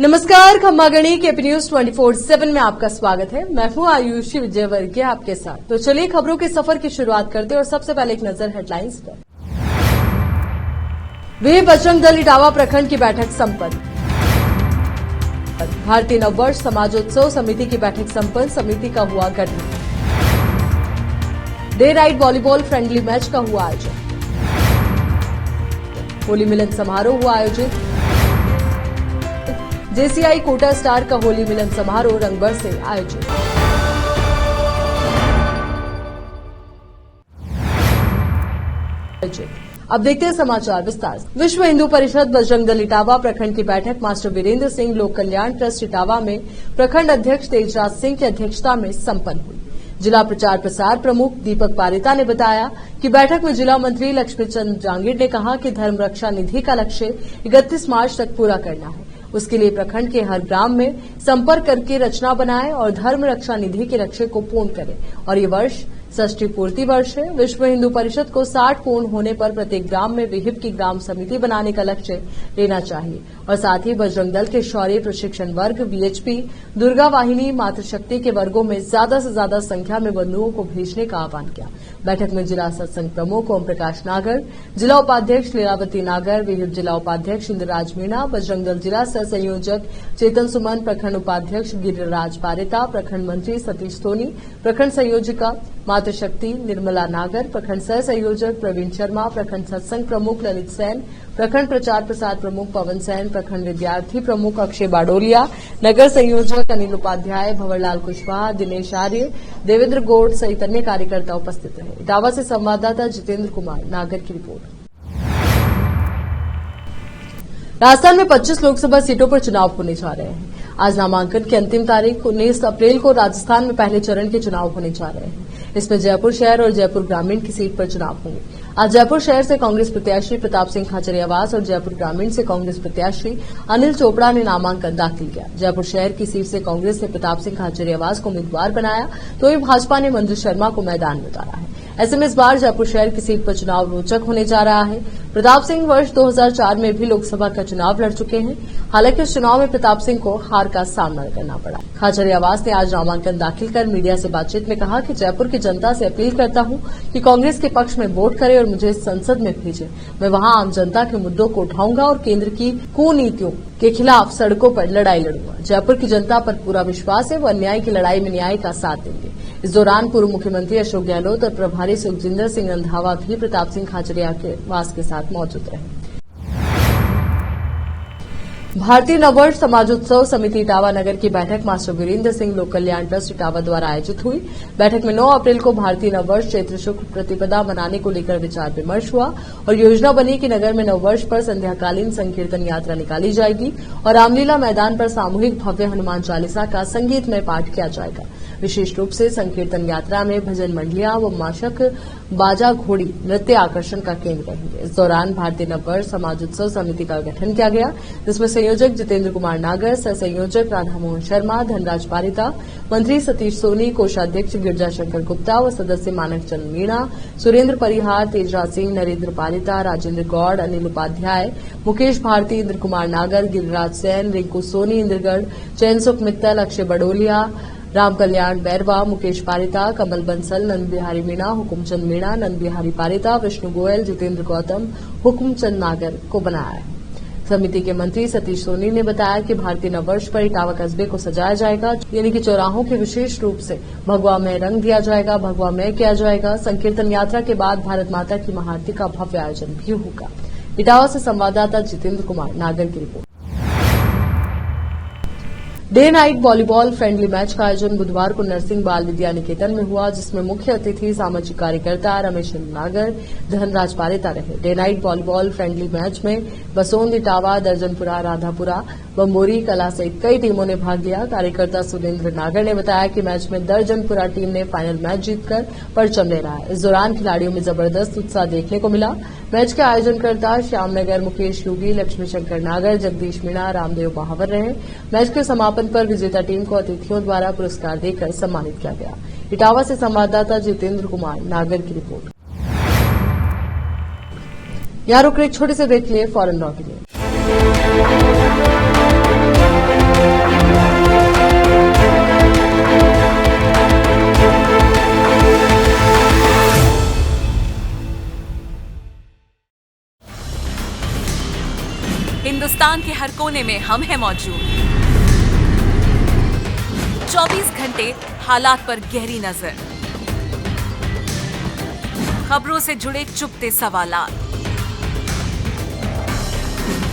नमस्कार, खम्मागणी KP news 24/7 में आपका स्वागत है। मैं हूं आयुषी विजयवर्गीय आपके साथ। तो चलिए खबरों के सफर की शुरुआत करते हैं और सबसे पहले एक नजर हेडलाइंस पर। वीर बजरंग दल इटावा प्रखंड की बैठक संपन्न। भारतीय नववर्ष समाजोत्सव समिति की बैठक संपन्न, समिति का हुआ गठन। Day night volleyball friendly match का हुआ आयोजन। होली मिलन समारोह हुआ आयोजित। जेसीआई कोटा स्टार का होली मिलन समारोह रंगभर से आयोजित। अब देखते हैं समाचार विस्तार से। विश्व हिंदू परिषद बजरंग दल इटावा प्रखंड की बैठक मास्टर वीरेंद्र सिंह लोक कल्याण ट्रस्ट इटावा में प्रखंड अध्यक्ष तेजराज सिंह की अध्यक्षता में संपन्न हुई। जिला प्रचार प्रसार प्रमुख दीपक पारिता ने बताया कि बैठक में जिला मंत्री लक्ष्मीचंद जांगीर ने कहा कि धर्म रक्षा निधि का लक्ष्य 31 मार्च तक पूरा करना है। उसके लिए प्रखंड के हर ग्राम में संपर्क करके रचना बनाएं और धर्म रक्षा निधि के लक्ष्य को पूर्ण करें। और ये वर्ष षष्ठी पूर्ति वर्ष है। विश्व हिंदू परिषद को 60 पूर्ण होने पर प्रत्येक ग्राम में विहिप की ग्राम समिति बनाने का लक्ष्य लेना चाहिए। और साथ ही बजरंग दल के शौर्य प्रशिक्षण वर्ग, वीएचपी, दुर्गा वाहिनी, मातृशक्ति के वर्गों में ज्यादा से ज्यादा संख्या में बंधुओं को भेजने का आह्वान किया। बैठक में जिला सत्संग प्रमुख ओम प्रकाश नागर, जिला उपाध्यक्ष लीलावती नागर, विहिप जिला उपाध्यक्ष इंद्रराज मीणा, बजरंग दल जिला सह संयोजक चेतन सुमन, प्रखंड उपाध्यक्ष गिरिराज पारिता, प्रखंड मंत्री सतीश सोनी, प्रखंड संयोजिका मातृशक्ति निर्मला नागर, प्रखंड सह संयोजक प्रवीण शर्मा, प्रखंड सत्संग प्रमुख ललित सैन, प्रखंड प्रचार प्रसार प्रमुख पवन सैन, प्रखंड विद्यार्थी प्रमुख अक्षय बाडोलिया, नगर संयोजक अनिल उपाध्याय, भंवरलाल कुशवाहा, दिनेश आर्य, देवेंद्र गौड़ सहित अन्य कार्यकर्ता उपस्थित रहे। इटावा से संवाददाता जितेंद्र कुमार नागर की रिपोर्ट। राजस्थान में 25 लोकसभा सीटों पर चुनाव होने जा रहे हैं। आज नामांकन की अंतिम तारीख 19 अप्रैल को राजस्थान में पहले चरण के चुनाव होने जा रहे हैं। इसमें जयपुर शहर और जयपुर ग्रामीण की सीट पर चुनाव होंगे। आज जयपुर शहर से कांग्रेस प्रत्याशी प्रताप सिंह खाचरियावास और जयपुर ग्रामीण से कांग्रेस प्रत्याशी अनिल चोपड़ा ने नामांकन दाखिल किया। जयपुर शहर की सीट से कांग्रेस ने प्रताप सिंह खाचरियावास को उम्मीदवार बनाया, तो वहीं भाजपा ने मंजू शर्मा को मैदान में उतारा है। ऐसे में इस बार जयपुर शहर की सीट पर चुनाव रोचक होने जा रहा है। प्रताप सिंह वर्ष 2004 में भी लोकसभा का चुनाव लड़ चुके हैं। हालांकि इस चुनाव में प्रताप सिंह को हार का सामना करना पड़ा। खाचरियावास ने आज नामांकन दाखिल कर मीडिया से बातचीत में कहा कि जयपुर की जनता से अपील करता हूं कि कांग्रेस के पक्ष में वोट करे और मुझे संसद में भेजे। मैं वहां आम जनता के मुद्दों को उठाऊंगा और केंद्र की कुनीतियों के खिलाफ सड़कों पर लड़ाई लड़ूंगा। जयपुर की जनता पर पूरा विश्वास है, वो अन्याय की लड़ाई में न्याय का साथ देंगे। इस दौरान पूर्व मुख्यमंत्री अशोक गहलोत और प्रभारी सुखजिंदर सिंह रंधावा भी प्रताप सिंह खाचरियावास के साथ मौजूद रहे। भारतीय नववर्ष समाजोत्सव समिति इटावा नगर की बैठक मास्टर वीरेंद्र सिंह लोक कल्याण ट्रस्ट इटावा द्वारा आयोजित हुई। बैठक में 9 अप्रैल को भारतीय नववर्ष चैत्र शुक्ल प्रतिपदा मनाने को लेकर विचार विमर्श हुआ और योजना बनी कि नगर में नववर्ष पर संध्याकालीन संकीर्तन यात्रा निकाली जाएगी और रामलीला मैदान पर सामूहिक भव्य हनुमान चालीसा का संगीतमय पाठ किया जाएगा। विशेष रूप से संकीर्तन यात्रा में भजन मंडलियां व माशक बाजा घोड़ी नृत्य आकर्षण का केंद्र रहेंगे। इस दौरान भारतीय नववर्ष समाजोत्सव समिति का गठन किया गया, जिसमें संयोजक जितेंद्र कुमार नागर, सह संयोजक राधा मोहन शर्मा, धनराज पारिता, मंत्री सतीश सोनी, कोषाध्यक्ष गिरजा शंकर गुप्ता व सदस्य मानक चंद मीणा, सुरेंद्र परिहार, तेजराज सिंह, नरेंद्र पारिता, राजेंद्र गौड़, अनिल उपाध्याय, मुकेश भारती, इंद्र कुमार नागर, गिरिराज सैन, रिंकू सोनी, इंद्रगढ़, चैनसुख मित्तल, अक्षय बडोलिया, राम कल्याण बैरवा, मुकेश पारिता, कमल बंसल, नंद बिहारी मीणा, हुकुमचंद मीणा, नंद बिहारी पारिता, विष्णु गोयल, जितेंद्र गौतम, हुकुमचंद नागर को बनाया है। समिति के मंत्री सतीश सोनी ने बताया कि भारतीय नववर्ष पर इटावा कस्बे को सजाया जाएगा, यानी कि चौराहों के विशेष रूप से भगवा में रंग दिया जाएगा, भगवा में किया जाएगा। संकीर्तन यात्रा के बाद भारत माता की महाआरती का भव्य आयोजन भी होगा। इटावा से संवाददाता जितेंद्र कुमार नागर की report. Day night volleyball friendly match का आयोजन बुधवार को नरसिंह बाल विद्या निकेतन में हुआ, जिसमें मुख्य अतिथि सामाजिक कार्यकर्ता रमेश नागर, धनराज पारिता रहे। Day night volleyball friendly match में बसोंद, इटावा, दर्जनपुरा, राधापुरा, बम्बोरी कला सहित कई टीमों ने भाग लिया। कार्यकर्ता सुरेंद्र नागर ने बताया कि मैच में दर्जनपुरा टीम ने फाइनल मैच जीतकर परचम ले रहा है। इस दौरान खिलाड़ियों में जबरदस्त उत्साह देखने को मिला। मैच के आयोजनकर्ता श्यामनगर मुकेश योगी, लक्ष्मी शंकर नागर, जगदीश मीणा, रामदेव बहावर रहे। मैच के समापन पर विजेता टीम को अतिथियों द्वारा पुरस्कार देकर सम्मानित किया गया। इटावा से संवाददाता जितेंद्र कुमार नागर की रिपोर्ट। यहाँ रुक रहे एक छोटे से ब्रेक के लिए फौरन लौटेंगे। हिंदुस्तान के हर कोने में हम हैं मौजूद। 24 घंटे हालात पर गहरी नजर, खबरों से जुड़े चुपते सवालात,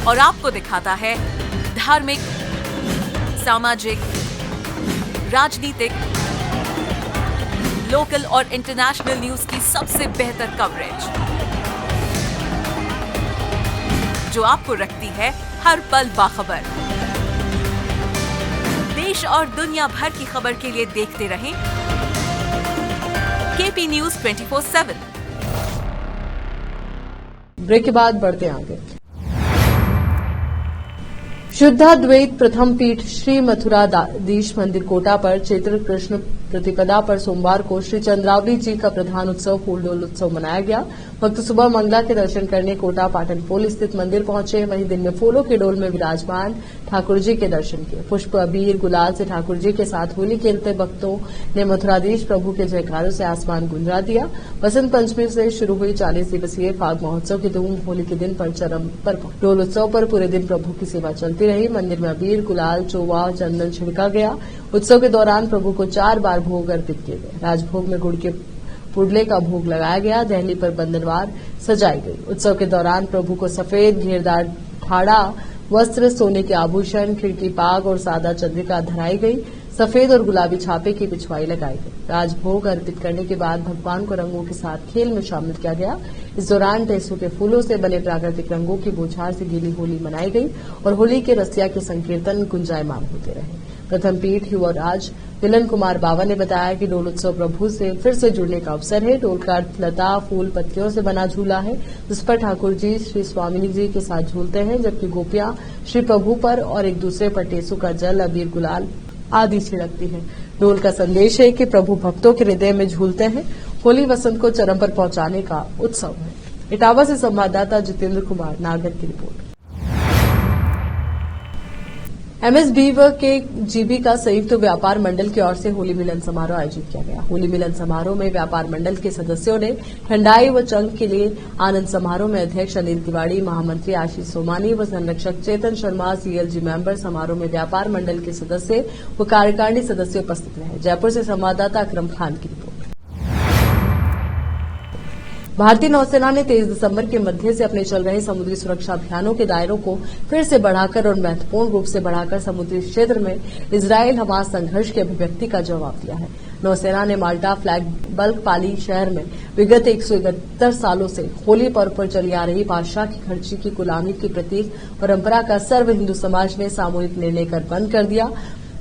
और आपको दिखाता है धार्मिक, सामाजिक, राजनीतिक, लोकल और इंटरनेशनल न्यूज की सबसे बेहतर कवरेज, जो आपको रखती है हर पल बाखबर। देश और दुनिया भर की खबर के लिए देखते रहें केपी न्यूज 24/7। ब्रेक के बाद बढ़ते हैं आगे। शुद्धाद्वैत प्रथम पीठ श्री मथुराधीश मंदिर कोटा पर चैत्र कृष्ण प्रतिपदा पर सोमवार को श्री चंद्रावली जी का प्रधान उत्सव फूल डोल उत्सव मनाया गया। भक्त सुबह मंगला के दर्शन करने कोटा पाटन पोल स्थित मंदिर पहुंचे। वहीं दिन में फूलों के डोल में विराजमान ठाकुर जी के दर्शन किए। पुष्प, अबीर, गुलाल से ठाकुर जी के साथ होली खेलते भक्तों ने मथुराधीश प्रभु के जयकारों से आसमान गुंजा दिया। बसंत पंचमी से शुरू हुई 40 दिवसीय फाग महोत्सव की धूम होली के दिन पर चरम पर पहुंची। डोल उत्सव पर पूरे दिन प्रभु की सेवा चलती रही। मंदिर में अबीर, गुलाल, चोवा, चंदन छिड़का गया। उत्सव के दौरान प्रभु को 4 बार भोग अर्पित किए गए। राजभोग में गुड़ के पुडले का भोग लगाया गया। दहली पर बंदनवार सजाई गई। उत्सव के दौरान प्रभु को सफेद घेरदार ठाड़ा वस्त्र, सोने के आभूषण, खिड़की पाग और सादा चंद्रिका धराई गई। सफेद और गुलाबी छापे की पिछवाई लगाई गई। राजभोग अर्पित करने के बाद भगवान को रंगों के साथ खेल में शामिल किया गया। इस दौरान टेसू के फूलों से बने प्राकृतिक रंगों की बौछार से गीली होली मनाई गई और होली के रसिया के संकीर्तन गुंजायमान होते रहे। प्रथम पीठ युवराज मिलन कुमार बावा ने बताया कि डोल उत्सव प्रभु से फिर से जुड़ने का अवसर है। डोल का अर्थ लता, फूल, पत्तियों से बना झूला है, जिस पर ठाकुर जी श्री स्वामिनी जी के साथ झूलते हैं, जबकि गोपियां श्री प्रभु पर और एक दूसरे पर टेसू का जल, अबीर, गुलाल आदि छिड़कती है। डोल का संदेश है कि प्रभु भक्तों के हृदय में झूलते हैं। होली वसंत को चरम पर पहुंचाने का उत्सव है। इटावा से संवाददाता जितेंद्र कुमार नागर की रिपोर्ट। एमएसबीव के जीबी का संयुक्त व्यापार मंडल की ओर से होली मिलन समारोह आयोजित किया गया। होली मिलन समारोह में व्यापार मंडल के सदस्यों ने ठंडाई व चंग के लिए आनंद समारोह में अध्यक्ष अनिल तिवाड़ी, महामंत्री आशीष सोमानी व संरक्षक चेतन शर्मा, सीएलजी मेंबर, समारोह में व्यापार मंडल के सदस्य व कार्यकारिणी सदस्य उपस्थित रहे। जयपुर से संवाददाता अकरम खान की रिपोर्ट। भारतीय नौसेना ने 23 दिसंबर के मध्य से अपने चल रहे समुद्री सुरक्षा अभियानों के दायरों को फिर से बढ़ाकर और महत्वपूर्ण रूप से बढ़ाकर समुद्री क्षेत्र में इजरायल हमास संघर्ष की अभिव्यक्ति का जवाब दिया है। नौसेना ने माल्टा फ्लैग बल्क पाली शहर में विगत 171 सालों से होली पर्व पर चली आ रही बादशाह की खर्ची की गुलामी की प्रतीक परंपरा का सर्व हिंदू समाज ने सामूहिक निर्णय कर बंद कर दिया।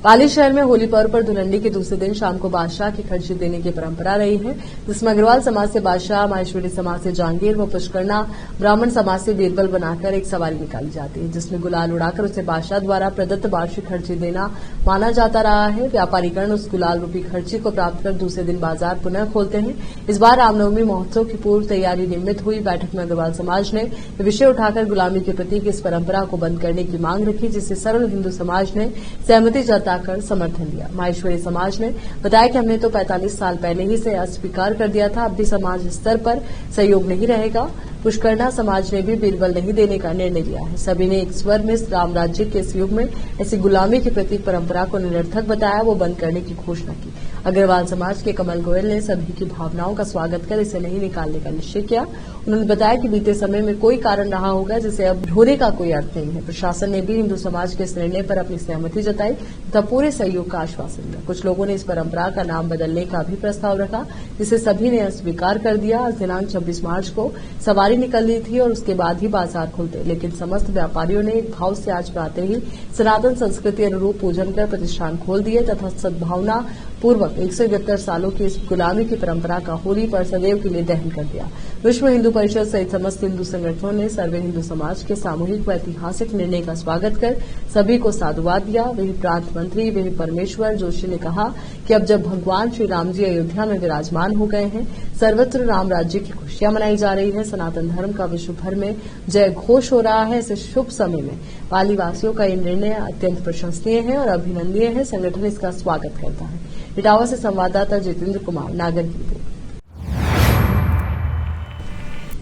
पाली शहर में होली पर्व पर धुलंडी के दूसरे दिन शाम को बादशाह की खर्ची देने की परंपरा रही है, जिसमें अग्रवाल समाज से बादशाह, माहेश्वरी समाज से जहांगीर व पुष्करना ब्राह्मण समाज से बीरबल बनाकर एक सवारी निकाली जाती है, जिसमें गुलाल उड़ाकर उसे बादशाह द्वारा प्रदत्त वार्षिक खर्ची देना माना जाता रहा है। व्यापारीगण उस गुलाल रूपी खर्ची को प्राप्त कर दूसरे दिन बाजार पुनः खोलते हैं। इस बार रामनवमी महोत्सव की पूर्व तैयारी निमित्त हुई बैठक में अग्रवाल समाज ने विषय उठाकर गुलामी के प्रतीक इस परंपरा को बंद करने की मांग रखी, जिसे सर्व हिंदू समाज ने सहमति जताकर समर्थन दिया। माहेश्वरी समाज ने बताया कि हमने तो 45 साल पहले ही से अस्वीकार कर दिया था, अब भी समाज स्तर पर सहयोग नहीं रहेगा। पुष्करना समाज ने भी बीरबल नहीं देने का निर्णय लिया है। सभी ने एक स्वर में राम राज्य के इस युग में ऐसी गुलामी की प्रतीक परंपरा को निरर्थक बताया, वो बंद करने की घोषणा की। अग्रवाल समाज के कमल गोयल ने सभी की भावनाओं का स्वागत कर इसे नहीं निकालने का निश्चय किया। उन्होंने बताया कि बीते समय में कोई कारण रहा होगा जिसे अब ढोने का कोई अर्थ नहीं है। प्रशासन ने भी हिंदू समाज के इस निर्णय पर अपनी सहमति जताई तथा पूरे सहयोग का आश्वासन दिया। कुछ लोगों ने इस परंपरा का नाम बदलने का भी प्रस्ताव रखा, जिसे सभी ने अस्वीकार कर दिया। आज दिनांक 26 मार्च को सवारी निकलनी थी और उसके बाद ही बाजार खुलते, लेकिन समस्त व्यापारियों ने एक भाव से आज प्रातः ही सनातन संस्कृति अनुरूप पूजन कर प्रतिष्ठान खोल दिए तथा सद्भावना पूर्वक 171 सालों की इस गुलामी की परंपरा का होली पर सदैव के लिए दहन कर दिया। विश्व हिंदू परिषद सहित समस्त हिंदू संगठनों ने सर्वे हिंदू समाज के सामूहिक व ऐतिहासिक निर्णय का स्वागत कर सभी को साधुवाद दिया। वही प्रांत मंत्री वही परमेश्वर जोशी ने कहा कि अब जब भगवान श्री राम जी अयोध्या में विराजमान हो गए हैं, सर्वत्र राम राज्य की खुशियां मनाई जा रही है, सनातन धर्म का विश्व भर में जय घोष हो रहा है। इस शुभ समय में पाली वासियों का ये निर्णय अत्यंत प्रशंसनीय है और अभिनंदनीय है। संगठन इसका स्वागत करता है। इटावा से संवाददाता जितेंद्र कुमार नागर की रिपोर्ट।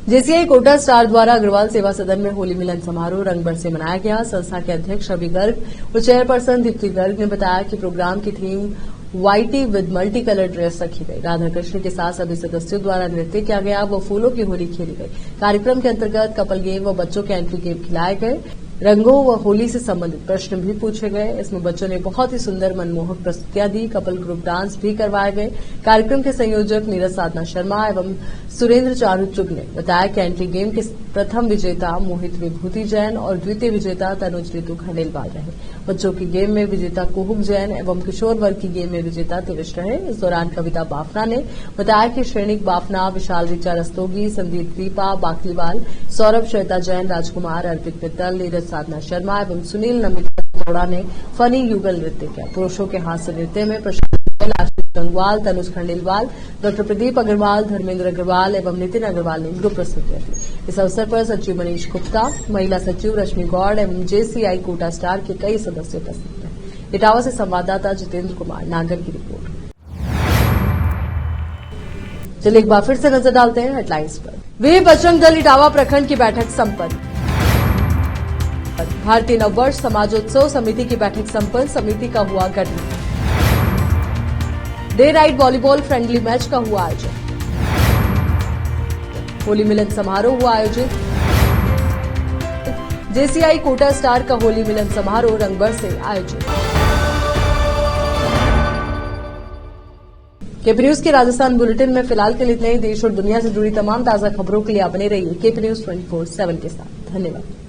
जेसीआई कोटा स्टार द्वारा अग्रवाल सेवा सदन में होली मिलन समारोह रंग बरसे मनाया गया। संस्था के अध्यक्ष रवि गर्ग और चेयरपर्सन दीप्ति गर्ग ने बताया कि प्रोग्राम की theme whitey with multi colour dress रखी गई। राधा कृष्ण के साथ सभी सदस्यों द्वारा नृत्य किया गया व फूलों की होली खेली गई। कार्यक्रम के अंतर्गत कपल गेम व बच्चों के एंट्री गेम खिलाए गए। रंगों व होली से संबंधित प्रश्न भी पूछे गए। इसमें बच्चों ने बहुत ही सुंदर मनमोहक प्रस्तुतियां दी। कपल ग्रुप डांस भी करवाए गए। कार्यक्रम के संयोजक नीरज साधना शर्मा एवं सुरेंद्र चारू चुग ने बताया कि एंट्री गेम के प्रथम विजेता मोहित विभूति जैन और द्वितीय विजेता तनुज ऋतु खंडेलवाल रहे। बच्चों की गेम में विजेता कुहुक जैन एवं किशोर वर्ग की गेम में विजेता तिविश रहे। इस दौरान कविता बाफना ने बताया कि श्रेणिक बाफना, विशाल ऋचा रस्तोगी, संदीप दीपा बाकलीवाल, सौरभ श्वेता जैन, राजकुमार, अर्पित मित्तल, नीरज साधना शर्मा एवं सुनील नमिता तोड़ा ने फनी युगल नृत्य किया। पुरुषों के हास्य नृत्य में प्रशांत आशीष गंगवाल, तनुज खंडेलवाल, डॉ प्रदीप अग्रवाल, धर्मेंद्र अग्रवाल एवं नितिन अग्रवाल ने ग्रुप प्रस्तुतियां दी। इस अवसर पर सचिव मनीष गुप्ता, महिला सचिव रश्मि गौड़ एवं जेसीआई कोटा स्टार के कई सदस्य उपस्थित रहे। इटावा से संवाददाता जितेंद्र कुमार नागर की रिपोर्ट। चलिए एक बार फिर से नजर डालते हैं हेडलाइंस पर। वीर बजरंग दल इटावा प्रखंड की बैठक संपन्न। भारतीय नववर्ष समाजोत्सव समिति की बैठक संपन्न। समिति का हुआ गठन। Day night volleyball friendly match का हुआ आयोजन। होली मिलन समारोह हुआ आयोजित। जेसीआई कोटा स्टार का होली मिलन समारोह रंगभर से आयोजित। केपी न्यूज के राजस्थान बुलेटिन में फिलहाल के लिए इतना ही। देश और दुनिया से जुड़ी तमाम ताजा खबरों के लिए आप बने रहिए केपी न्यूज 24/7 के साथ। धन्यवाद।